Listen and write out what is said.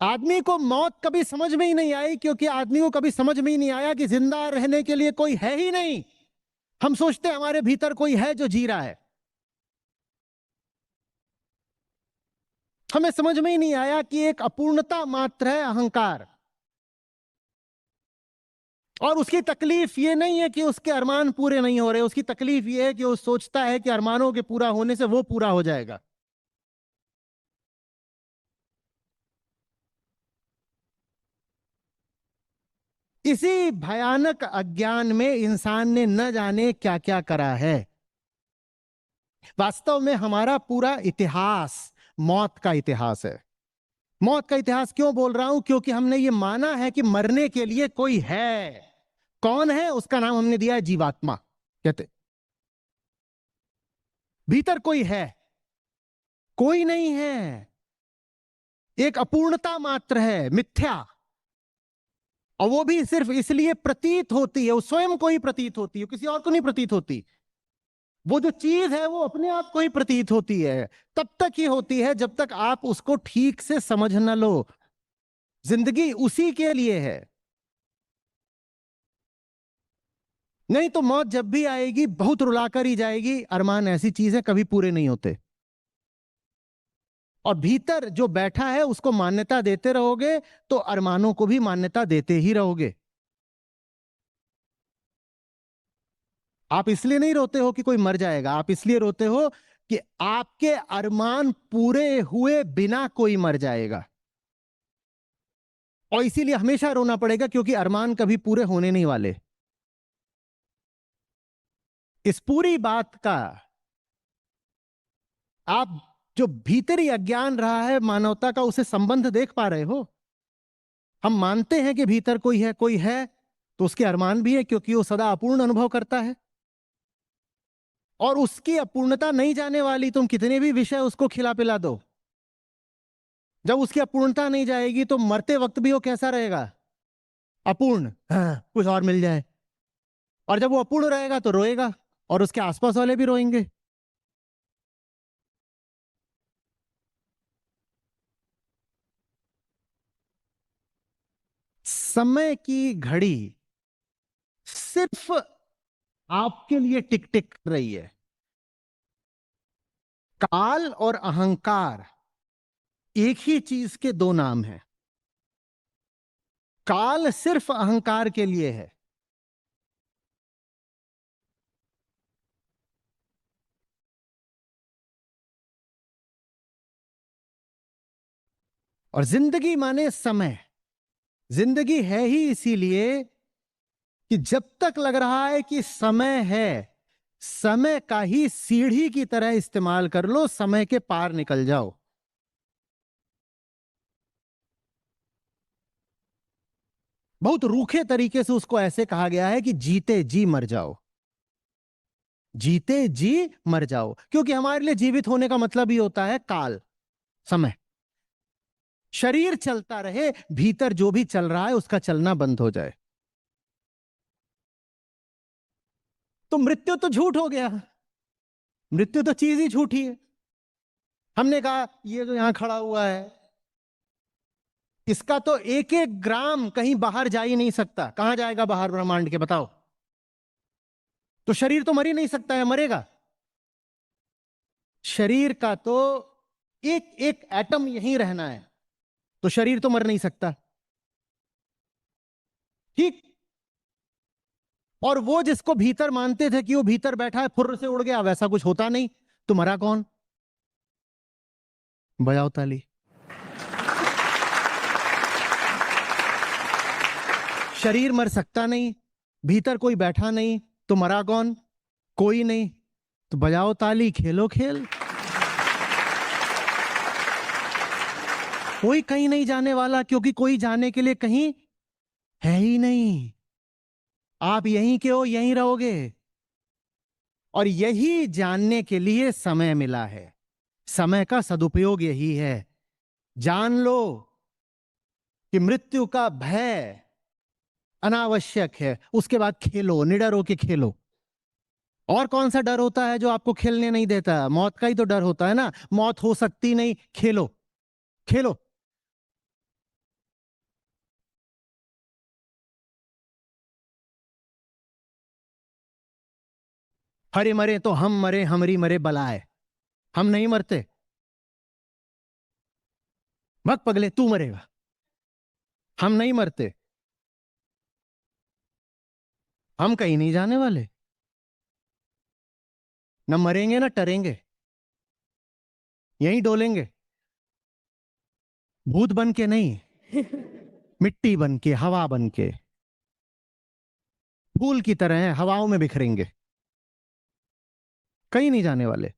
आदमी को मौत कभी समझ में ही नहीं आई, क्योंकि आदमी को कभी समझ में ही नहीं आया कि जिंदा रहने के लिए कोई है ही नहीं। हम सोचते हैं हमारे भीतर कोई है जो जी रहा है। हमें समझ में ही नहीं आया कि एक अपूर्णता मात्र है अहंकार। और उसकी तकलीफ ये नहीं है कि उसके अरमान पूरे नहीं हो रहे, उसकी तकलीफ ये है कि वो सोचता है कि अरमानों के पूरा होने से वो पूरा हो जाएगा। इसी भयानक अज्ञान में इंसान ने न जाने क्या क्या करा है। वास्तव में हमारा पूरा इतिहास मौत का इतिहास है। मौत का इतिहास क्यों बोल रहा हूं? क्योंकि हमने ये माना है कि मरने के लिए कोई है। कौन है? उसका नाम हमने दिया है जीवात्मा। कहते भीतर कोई है, कोई नहीं है, एक अपूर्णता मात्र है, मिथ्या। और वो भी सिर्फ इसलिए प्रतीत होती है, वो स्वयं को ही प्रतीत होती है, किसी और को नहीं प्रतीत होती। वो जो चीज है वो अपने आप को ही प्रतीत होती है। तब तक ही होती है जब तक आप उसको ठीक से समझ न लो। जिंदगी उसी के लिए है। नहीं तो मौत जब भी आएगी बहुत रुलाकर ही जाएगी। अरमान ऐसी चीज है कभी पूरे नहीं होते। और भीतर जो बैठा है उसको मान्यता देते रहोगे तो अरमानों को भी मान्यता देते ही रहोगे। आप इसलिए नहीं रोते हो कि कोई मर जाएगा, आप इसलिए रोते हो कि आपके अरमान पूरे हुए बिना कोई मर जाएगा। और इसीलिए हमेशा रोना पड़ेगा क्योंकि अरमान कभी पूरे होने नहीं वाले। इस पूरी बात का आप जो भीतरी अज्ञान रहा है मानवता का, उसे संबंध देख पा रहे हो? हम मानते हैं कि भीतर कोई है तो उसके अरमान भी है, क्योंकि वो सदा अपूर्ण अनुभव करता है। और उसकी अपूर्णता नहीं जाने वाली, तुम कितने भी विषय उसको खिला पिला दो, जब उसकी अपूर्णता नहीं जाएगी तो मरते वक्त भी वो कैसा रहेगा? अपूर्ण। हाँ, कुछ और मिल जाए। और जब वो अपूर्ण रहेगा तो रोएगा, और उसके आसपास वाले भी रोएंगे। समय की घड़ी सिर्फ आपके लिए टिक टिक कर रही है। काल और अहंकार एक ही चीज के दो नाम हैं। काल सिर्फ अहंकार के लिए है। और जिंदगी माने समय। जिंदगी है ही इसीलिए कि जब तक लग रहा है कि समय है, समय का ही सीढ़ी की तरह इस्तेमाल कर लो, समय के पार निकल जाओ। बहुत रूखे तरीके से उसको ऐसे कहा गया है कि जीते जी मर जाओ। जीते जी मर जाओ, क्योंकि हमारे लिए जीवित होने का मतलब ही होता है काल, समय। शरीर चलता रहे, भीतर जो भी चल रहा है उसका चलना बंद हो जाए। तो मृत्यु तो झूठ हो गया। मृत्यु तो चीज ही झूठी है। हमने कहा ये जो यहां खड़ा हुआ है, इसका तो एक एक ग्राम कहीं बाहर जा ही नहीं सकता। कहां जाएगा बाहर ब्रह्मांड के, बताओ? तो शरीर तो मर ही नहीं सकता है, मरेगा? शरीर का तो एक एक एटम यहीं रहना है, तो शरीर तो मर नहीं सकता। ठीक। और वो जिसको भीतर मानते थे कि वो भीतर बैठा है, फुर्र से उड़ गया, वैसा कुछ होता नहीं, तो मरा कौन? बजाओ ताली। शरीर मर सकता नहीं, भीतर कोई बैठा नहीं, तो मरा कौन? कोई नहीं। तो बजाओ ताली, खेलो खेल। कोई कहीं नहीं जाने वाला, क्योंकि कोई जाने के लिए कहीं है ही नहीं। आप यहीं के हो, यहीं रहोगे। और यही जानने के लिए समय मिला है। समय का सदुपयोग यही है। जान लो कि मृत्यु का भय अनावश्यक है, उसके बाद खेलो, निडर होके खेलो। और कौन सा डर होता है जो आपको खेलने नहीं देता? मौत का ही तो डर होता है ना। मौत हो सकती नहीं, खेलो खेलो। हरे मरे तो हम मरे, हमरी मरे बलाए। हम नहीं मरते। भग पगले, तू मरेगा। हम नहीं मरते। हम कहीं नहीं जाने वाले। न मरेंगे न टरेंगे, यहीं डोलेंगे। भूत बन के नहीं, मिट्टी बन के, हवा बन के, फूल की तरह हवाओं में बिखरेंगे, कहीं नहीं जाने वाले।